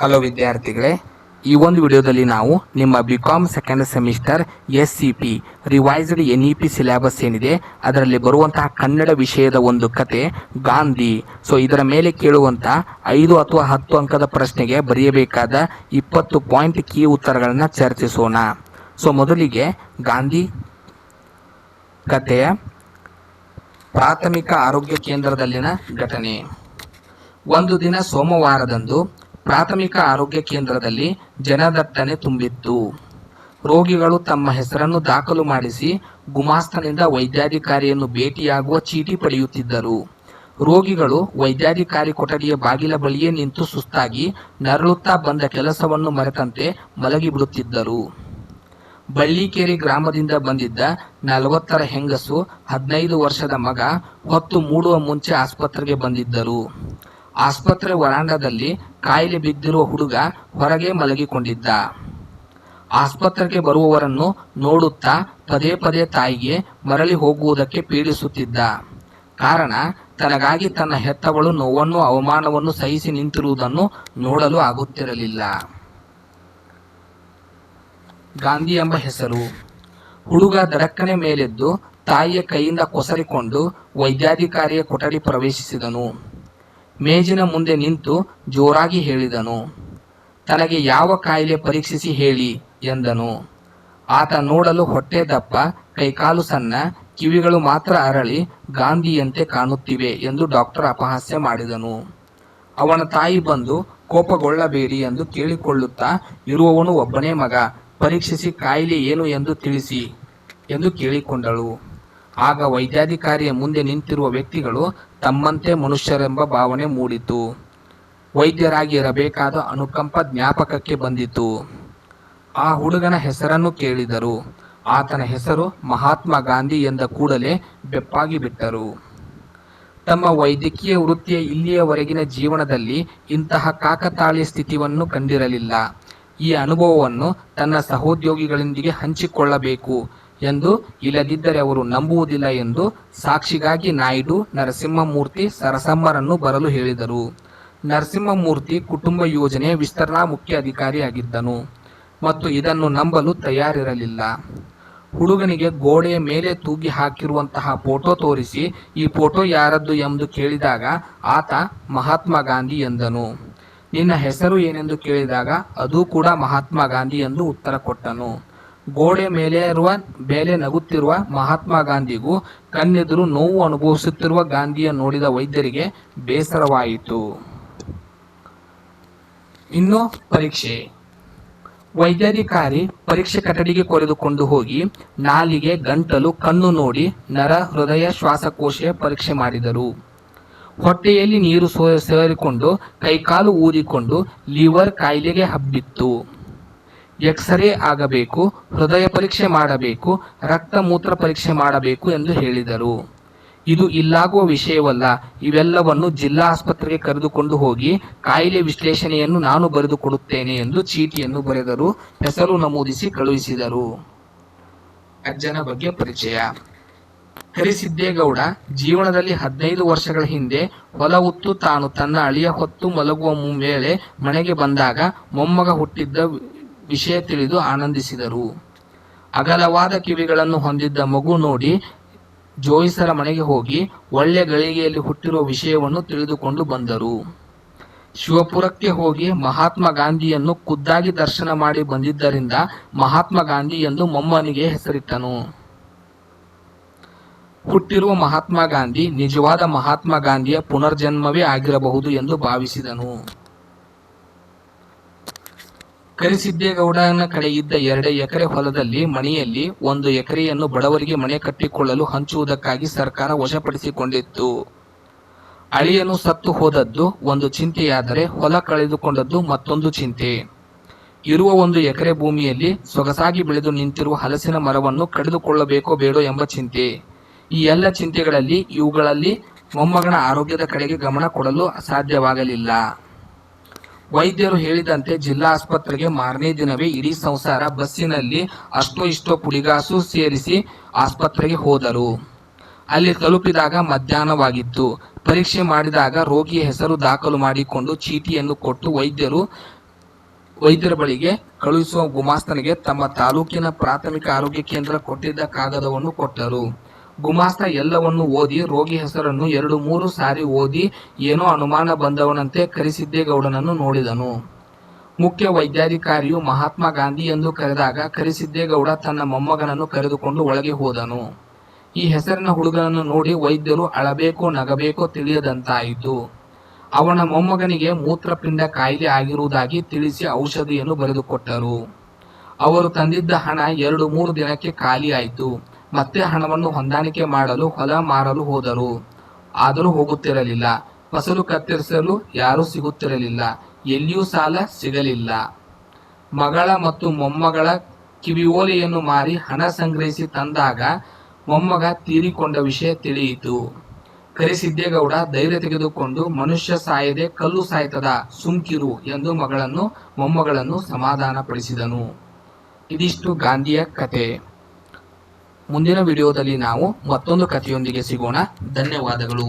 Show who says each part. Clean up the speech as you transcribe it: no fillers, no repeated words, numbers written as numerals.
Speaker 1: Hello ವಿದ್ಯಾರ್ಥಿಗಳೇ, ಈ ಒಂದು ವಿಡಿಯೋದಲ್ಲಿ ನಾವು ನಿಮ್ಮ BCom second semester SCP revised NEP syllabus ಏನಿದೆ ಅದರಲ್ಲಿ ಬರುವಂತಹ ಕನ್ನಡ ವಿಷಯದ ಒಂದು ಕತೆ ಗಾಂಧಿ. ಸೊ ಇದರ ಮೇಲೆ ಕೇಳುವಂತಹ 5 ಅಥವಾ 10 ಅಂಕದ ಪ್ರಶ್ನೆಗೆ ಬರೆಯಬೇಕಾದ 20 ಪಾಯಿಂಟ್ ಕೀ ಉತ್ತರಗಳನ್ನು ಚರ್ಚಿಸೋಣ. ಸೊ ಮೊದಲಿಗೆ ಗಾಂಧಿ ಕಥೆಯ ಪ್ರಾಥಮಿಕ ಆರೋಗ್ಯ ಕೇಂದ್ರದಲ್ಲಿನ ಘಟನೆ. ಒಂದು ದಿನ ಸೋಮವಾರದಂದು ಪ್ರಾಥಮಿಕ ಆರೋಗ್ಯ ಕೇಂದ್ರದಲ್ಲಿ ಜನದಟ್ಟಣೆ ತುಂಬಿತ್ತು. ರೋಗಿಗಳು ತಮ್ಮ ಹೆಸರನ್ನು ದಾಖಲು ಮಾಡಿಸಿ ಗುಮಾಸ್ತನಿಂದ ವೈದ್ಯಾಧಿಕಾರಿಯನ್ನು ಭೇಟಿಯಾಗುವ ಚೀಟಿ ಪಡೆಯುತ್ತಿದ್ದರು. ರೋಗಿಗಳು ವೈದ್ಯಾಧಿಕಾರಿ ಕೊಠಡಿಯ ಬಾಗಿಲ ಬಳಿಯೇ ನಿಂತು ಸುಸ್ತಾಗಿ ನರಳುತ್ತಾ ಬಂದ ಕೆಲಸವನ್ನು ಮರೆತಂತೆ ಮಲಗಿಬಿಡುತ್ತಿದ್ದರು. ಬಳ್ಳಿಕೇರಿ ಗ್ರಾಮದಿಂದ ಬಂದಿದ್ದ 40ರ ಹೆಂಗಸು 15 ವರ್ಷದ ಮಗ ಹೊತ್ತು ಮೂಡುವ ಮುಂಚೆ ಆಸ್ಪತ್ರೆಗೆ ಬಂದಿದ್ದರು. ಆಸ್ಪತ್ರೆ ವರಾಂಡದಲ್ಲಿ ಕಾಯಿಲೆ ಬಿದ್ದಿರುವ ಹುಡುಗ ಹೊರಗೆ ಮಲಗಿಕೊಂಡಿದ್ದ. ಆಸ್ಪತ್ರೆಗೆ ಬರುವವರನ್ನು ನೋಡುತ್ತಾ ಪದೇ ಪದೇ ತಾಯಿಗೆ ಮರಳಿ ಹೋಗುವುದಕ್ಕೆ ಪೀಡಿಸುತ್ತಿದ್ದ. ಕಾರಣ ತನಗಾಗಿ ತನ್ನ ಹೆತ್ತವಳು ನೋವನ್ನು ಅವಮಾನವನ್ನು ಸಹಿಸಿ ನಿಂತಿರುವುದನ್ನು ನೋಡಲು ಆಗುತ್ತಿರಲಿಲ್ಲ. ಗಾಂಧಿ ಎಂಬ ಹೆಸರು. ಹುಡುಗ ದಡಕ್ಕನೆ ಮೇಲೆದ್ದು ತಾಯಿಯ ಕೈಯಿಂದ ಕೊಸರಿಕೊಂಡು ವೈದ್ಯಾಧಿಕಾರಿಯ ಕೊಠಡಿ ಪ್ರವೇಶಿಸಿದನು. ಮೇಜಿನ ಮುಂದೆ ನಿಂತು ಜೋರಾಗಿ ಹೇಳಿದನು, ತನಗೆ ಯಾವ ಕಾಯಿಲೆ ಪರೀಕ್ಷಿಸಿ ಹೇಳಿ ಎಂದನು. ಆತ ನೋಡಲು ಹೊಟ್ಟೆ ದಪ್ಪ, ಕೈಕಾಲು ಸಣ್ಣ, ಕಿವಿಗಳು ಮಾತ್ರ ಅರಳಿ ಗಾಂಧಿಯಂತೆ ಕಾಣುತ್ತಿವೆ ಎಂದು ಡಾಕ್ಟರ್ ಅಪಹಾಸ್ಯ ಮಾಡಿದನು. ಅವನ ತಾಯಿ ಬಂದು ಕೋಪಗೊಳ್ಳಬೇಡಿ ಎಂದು ಕೇಳಿಕೊಳ್ಳುತ್ತಾ, ಇರುವವನು ಒಬ್ಬನೇ ಮಗ, ಪರೀಕ್ಷಿಸಿ ಕಾಯಿಲೆ ಏನು ಎಂದು ತಿಳಿಸಿ ಎಂದು ಕೇಳಿಕೊಂಡಳು. ಆಗ ವೈದ್ಯಾಧಿಕಾರಿಯ ಮುಂದೆ ನಿಂತಿರುವ ವ್ಯಕ್ತಿಗಳು ತಮ್ಮಂತೆ ಮನುಷ್ಯರೆಂಬ ಭಾವನೆ ಮೂಡಿತು. ವೈದ್ಯರಾಗಿ ಇರಬೇಕಾದ ಅನುಕಂಪ ಜ್ಞಾಪಕಕ್ಕೆ ಬಂದಿತು. ಆ ಹುಡುಗನ ಹೆಸರನ್ನು ಕೇಳಿದರು. ಆತನ ಹೆಸರು ಮಹಾತ್ಮ ಗಾಂಧಿ ಎಂದ ಕೂಡಲೇ ಬೆಪ್ಪಾಗಿ ಬಿಟ್ಟರು. ತಮ್ಮ ವೈದ್ಯಕೀಯ ವೃತ್ತಿಯ ಇಲ್ಲಿಯವರೆಗಿನ ಜೀವನದಲ್ಲಿ ಇಂತಹ ಕಾಕತಾಳೀಯ ಸ್ಥಿತಿಯನ್ನು ಕಂಡಿರಲಿಲ್ಲ. ಈ ಅನುಭವವನ್ನು ತನ್ನ ಸಹೋದ್ಯೋಗಿಗಳೊಂದಿಗೆ ಹಂಚಿಕೊಳ್ಳಬೇಕು ಎಂದು, ಇಲ್ಲದಿದ್ದರೆ ಅವರು ನಂಬುವುದಿಲ್ಲ ಎಂದು ಸಾಕ್ಷಿಗಾಗಿ ನಾಯ್ಡು ನರಸಿಂಹಮೂರ್ತಿ ಸರಸಮ್ಮರನ್ನು ಬರಲು ಹೇಳಿದರು. ನರಸಿಂಹಮೂರ್ತಿ ಕುಟುಂಬ ಯೋಜನೆಯ ವಿಸ್ತರಣಾ ಮುಖ್ಯ ಅಧಿಕಾರಿಯಾಗಿದ್ದನು ಮತ್ತು ಇದನ್ನು ನಂಬಲು ತಯಾರಿರಲಿಲ್ಲ. ಹುಡುಗನಿಗೆ ಗೋಡೆಯ ಮೇಲೆ ತೂಗಿ ಹಾಕಿರುವಂತಹ ಫೋಟೋ ತೋರಿಸಿ, ಈ ಫೋಟೋ ಯಾರದ್ದು ಎಂದು ಕೇಳಿದಾಗ ಆತ ಮಹಾತ್ಮ ಗಾಂಧಿ ಎಂದನು. ನಿನ್ನ ಹೆಸರು ಏನೆಂದು ಕೇಳಿದಾಗ ಅದೂ ಕೂಡ ಮಹಾತ್ಮ ಗಾಂಧಿ ಎಂದು ಉತ್ತರ ಕೊಟ್ಟನು. ಗೋಡೆ ಮೇಲೆ ನಗುತ್ತಿರುವ ಮಹಾತ್ಮ ಗಾಂಧಿಗೂ ಕಣ್ಣೆದುರು ನೋವು ಅನುಭವಿಸುತ್ತಿರುವ ಗಾಂಧಿಯ ನೋಡಿದ ವೈದ್ಯರಿಗೆ ಬೇಸರವಾಯಿತು. ಇನ್ನು ಪರೀಕ್ಷೆ. ವೈದ್ಯಾಧಿಕಾರಿ ಪರೀಕ್ಷೆ ಕಟ್ಟಡಿಗೆ ಕರೆದುಕೊಂಡು ಹೋಗಿ ನಾಲಿಗೆ, ಗಂಟಲು, ಕಣ್ಣು ನೋಡಿ ನರ, ಹೃದಯ, ಶ್ವಾಸಕೋಶ ಪರೀಕ್ಷೆ ಮಾಡಿದರು. ಹೊಟ್ಟೆಯಲ್ಲಿ ನೀರು ಸೇರಿಕೊಂಡು ಕೈಕಾಲು ಊದಿಕೊಂಡು ಲಿವರ್ ಕಾಯಿಲೆಗೆ ಹಬ್ಬಿತ್ತು. ಎಕ್ಸ್ರೇ ಆಗಬೇಕು, ಹೃದಯ ಪರೀಕ್ಷೆ ಮಾಡಬೇಕು, ರಕ್ತ ಮೂತ್ರ ಪರೀಕ್ಷೆ ಮಾಡಬೇಕು ಎಂದು ಹೇಳಿದರು. ಇದು ಇಲ್ಲಾಗುವ ವಿಷಯವಲ್ಲ, ಇವೆಲ್ಲವನ್ನು ಜಿಲ್ಲಾ ಆಸ್ಪತ್ರೆಗೆ ಕರೆದುಕೊಂಡು ಹೋಗಿ ಕಾಯಿಲೆ ವಿಶ್ಲೇಷಣೆಯನ್ನು ನಾನು ಬರೆದುಕೊಡುತ್ತೇನೆ ಎಂದು ಚೀಟಿಯನ್ನು ಬರೆದರು. ಹೆಸರು ನಮೂದಿಸಿ ಕಳುಹಿಸಿದರು. ಅಜ್ಜನ ಬಗ್ಗೆ ಪರಿಚಯ. ಕರಿಸಿದ್ದೇಗೌಡ ಜೀವನದಲ್ಲಿ 15 ವರ್ಷಗಳ ಹಿಂದೆ ಹೊಲ ಉತ್ತು ತಾನು ತನ್ನ ಅಳಿಯ ಹೊತ್ತು ಮಲಗುವ ವೇಳೆ ಮನೆಗೆ ಬಂದಾಗ ಮೊಮ್ಮಗ ಹುಟ್ಟಿದ್ದ ವಿಷಯ ತಿಳಿದು ಆನಂದಿಸಿದರು. ಅಗಲವಾದ ಕಿವಿಗಳನ್ನು ಹೊಂದಿದ್ದ ಮಗು ನೋಡಿ ಜೋಯಿಸರ ಮನೆಗೆ ಹೋಗಿ ಒಳ್ಳೆ ಗಳಿಗೆಯಲ್ಲಿ ಹುಟ್ಟಿರುವ ವಿಷಯವನ್ನು ತಿಳಿದುಕೊಂಡು ಬಂದರು. ಶಿವಪುರಕ್ಕೆ ಹೋಗಿ ಮಹಾತ್ಮ ಗಾಂಧಿಯನ್ನು ಖುದ್ದಾಗಿ ದರ್ಶನ ಮಾಡಿ ಬಂದಿದ್ದರಿಂದ ಮಹಾತ್ಮ ಗಾಂಧಿ ಎಂದು ಮೊಮ್ಮನಿಗೆ ಹೆಸರಿಟ್ಟನು. ಹುಟ್ಟಿರುವ ಮಹಾತ್ಮ ಗಾಂಧಿ ನಿಜವಾದ ಮಹಾತ್ಮ ಗಾಂಧಿಯ ಪುನರ್ಜನ್ಮವೇ ಆಗಿರಬಹುದು ಎಂದು ಭಾವಿಸಿದನು. ಕರಿಸಿದ್ದೇಗೌಡನ ಕಡೆ ಇದ್ದ 2 ಎಕರೆ ಹೊಲದಲ್ಲಿ ಮನೆಯಲ್ಲಿ 1 ಎಕರೆಯನ್ನು ಬಡವರಿಗೆ ಮನೆ ಕಟ್ಟಿಕೊಳ್ಳಲು ಹಂಚುವುದಕ್ಕಾಗಿ ಸರ್ಕಾರ ವಶಪಡಿಸಿಕೊಂಡಿತ್ತು. ಅಳಿಯನು ಸತ್ತು ಹೋದದ್ದು ಒಂದು ಚಿಂತೆಯಾದರೆ ಹೊಲ ಕಳೆದುಕೊಂಡದ್ದು ಮತ್ತೊಂದು ಚಿಂತೆ. ಇರುವ 1 ಎಕರೆ ಭೂಮಿಯಲ್ಲಿ ಸೊಗಸಾಗಿ ಬೆಳೆದು ನಿಂತಿರುವ ಹಲಸಿನ ಮರವನ್ನು ಕಡಿದುಕೊಳ್ಳಬೇಕೋ ಬೇಡೋ ಎಂಬ ಚಿಂತೆ. ಈ ಎಲ್ಲ ಚಿಂತೆಗಳಲ್ಲಿ ಇವುಗಳಲ್ಲಿ ಮೊಮ್ಮಗನ ಆರೋಗ್ಯದ ಕಡೆಗೆ ಗಮನ ಕೊಡಲು ಸಾಧ್ಯವಾಗಲಿಲ್ಲ. ವೈದ್ಯರು ಹೇಳಿದಂತೆ ಜಿಲ್ಲಾ ಆಸ್ಪತ್ರೆಗೆ ಮಾರನೇ ದಿನವೇ ಇಡೀ ಸಂಸಾರ ಬಸ್ಸಿನಲ್ಲಿ ಅಷ್ಟೋ ಇಷ್ಟೋ ಪುಡಿಗಾಸು ಸೇರಿಸಿ ಆಸ್ಪತ್ರೆಗೆ ಹೋದರು. ಅಲ್ಲಿ ತಲುಪಿದಾಗ ಮಧ್ಯಾಹ್ನವಾಗಿತ್ತು. ಪರೀಕ್ಷೆ ಮಾಡಿದಾಗ ರೋಗಿಯ ಹೆಸರು ದಾಖಲು ಮಾಡಿಕೊಂಡು ಚೀಟಿಯನ್ನು ಕೊಟ್ಟು ವೈದ್ಯರು ವೈದ್ಯರ ಬಳಿಗೆ ಕಳುಹಿಸುವ ಗುಮಾಸ್ತನಿಗೆ ತಮ್ಮ ತಾಲೂಕಿನ ಪ್ರಾಥಮಿಕ ಆರೋಗ್ಯ ಕೇಂದ್ರ ಕೊಟ್ಟಿದ್ದ ಕಾಗದವನ್ನು ಕೊಟ್ಟರು. ಗುಮಾಸ್ತ ಎಲ್ಲವನ್ನು ಓದಿ ರೋಗಿ ಹೆಸರನ್ನು 2-3 ಸಾರಿ ಓದಿ ಏನೋ ಅನುಮಾನ ಬಂದವನಂತೆ ಕರಿಸಿದ್ದೇಗೌಡನನ್ನು ನೋಡಿದನು. ಮುಖ್ಯ ವೈದ್ಯಾಧಿಕಾರಿಯು ಮಹಾತ್ಮ ಗಾಂಧಿ ಎಂದು ಕರೆದಾಗ ಕರಿಸಿದ್ದೇಗೌಡ ತನ್ನ ಮೊಮ್ಮಗನನ್ನು ಕರೆದುಕೊಂಡು ಒಳಗೆ ಹೋದನು. ಈ ಹೆಸರಿನ ಹುಡುಗನನ್ನು ನೋಡಿ ವೈದ್ಯರು ಅಳಬೇಕೋ ನಗಬೇಕೋ ತಿಳಿಯದಂತಾಯಿತು. ಅವನ ಮೊಮ್ಮಗನಿಗೆ ಮೂತ್ರಪಿಂಡ ಕಾಯಿಲೆ ಆಗಿರುವುದಾಗಿ ತಿಳಿಸಿ ಔಷಧಿಯನ್ನು ಬರೆದುಕೊಟ್ಟರು. ಅವರು ತಂದಿದ್ದ ಹಣ 2-3 ದಿನಕ್ಕೆ ಖಾಲಿಯಾಯಿತು. ಮತ್ತೆ ಹಣವನ್ನು ಹೊಂದಾಣಿಕೆ ಮಾಡಲು ಹೊಲ ಮಾರಲು ಹೋದರು. ಆದರೂ ಹೋಗುತ್ತಿರಲಿಲ್ಲ. ಫಸಲು ಕತ್ತರಿಸಲು ಯಾರೂ ಸಿಗುತ್ತಿರಲಿಲ್ಲ. ಎಲ್ಲಿಯೂ ಸಾಲ ಸಿಗಲಿಲ್ಲ. ಮಗಳ ಮತ್ತು ಮೊಮ್ಮಗಳ ಕಿವಿಯೋಲೆಯನ್ನು ಮಾರಿ ಹಣ ಸಂಗ್ರಹಿಸಿ ತಂದಾಗ ಮೊಮ್ಮಗ ತೀರಿಕೊಂಡ ವಿಷಯ ತಿಳಿಯಿತು. ಕರಿಸಿದ್ದೇಗೌಡ ಧೈರ್ಯ ತೆಗೆದುಕೊಂಡು ಮನುಷ್ಯ ಸಾಯದೆ ಕಲ್ಲು ಸಾಯ್ತದ, ಸುಮ್ಕಿರು ಎಂದು ಮೊಮ್ಮಗಳನ್ನು ಸಮಾಧಾನಪಡಿಸಿದನು. ಇದಿಷ್ಟು ಗಾಂಧಿಯ ಕತೆ. ಮುಂದಿನ ವಿಡಿಯೋದಲ್ಲಿ ನಾವು ಮತ್ತೊಂದು ಕಥೆಯೊಂದಿಗೆ ಸಿಗೋಣ. ಧನ್ಯವಾದಗಳು.